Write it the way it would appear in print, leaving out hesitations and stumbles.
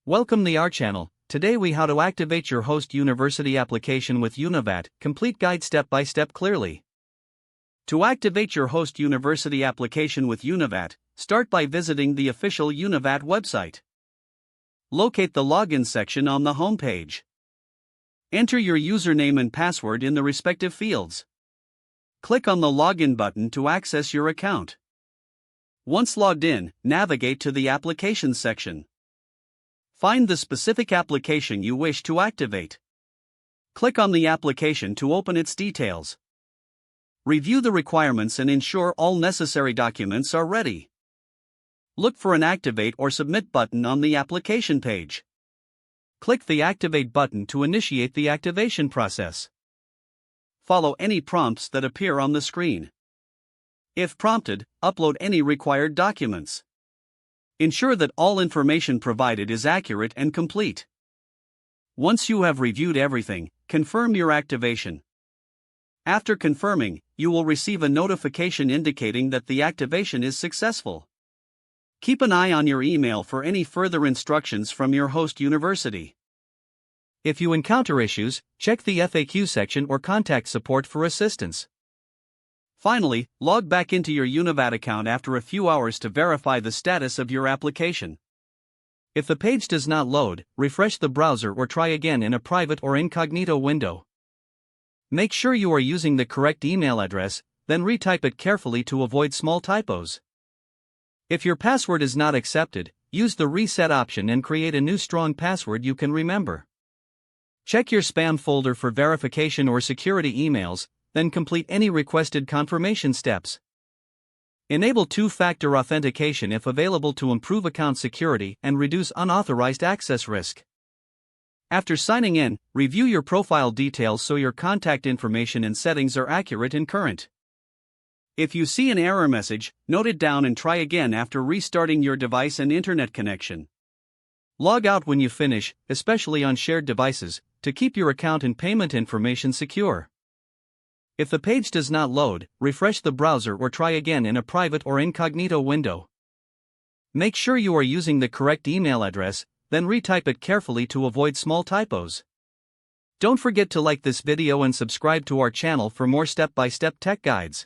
Welcome to our channel. Today we how to activate your host university application with UNIVAT, complete guide step by step clearly. To activate your host university application with UNIVAT, start by visiting the official UNIVAT website. Locate the login section on the home page. Enter your username and password in the respective fields. Click on the login button to access your account. Once logged in, navigate to the applications section. Find the specific application you wish to activate. Click on the application to open its details. Review the requirements and ensure all necessary documents are ready. Look for an Activate or Submit button on the application page. Click the Activate button to initiate the activation process. Follow any prompts that appear on the screen. If prompted, upload any required documents. Ensure that all information provided is accurate and complete. Once you have reviewed everything, confirm your activation. After confirming, you will receive a notification indicating that the activation is successful. Keep an eye on your email for any further instructions from your host university. If you encounter issues, check the FAQ section or contact support for assistance. Finally, log back into your UNIVAT account after a few hours to verify the status of your application. If the page does not load, refresh the browser or try again in a private or incognito window. Make sure you are using the correct email address, then retype it carefully to avoid small typos. If your password is not accepted, use the reset option and create a new strong password you can remember. Check your spam folder for verification or security emails, then complete any requested confirmation steps. Enable two-factor authentication if available to improve account security and reduce unauthorized access risk. After signing in, review your profile details so your contact information and settings are accurate and current. If you see an error message, note it down and try again after restarting your device and internet connection. Log out when you finish, especially on shared devices, to keep your account and payment information secure. If the page does not load, refresh the browser or try again in a private or incognito window. Make sure you are using the correct email address, then retype it carefully to avoid small typos. Don't forget to like this video and subscribe to our channel for more step-by-step tech guides.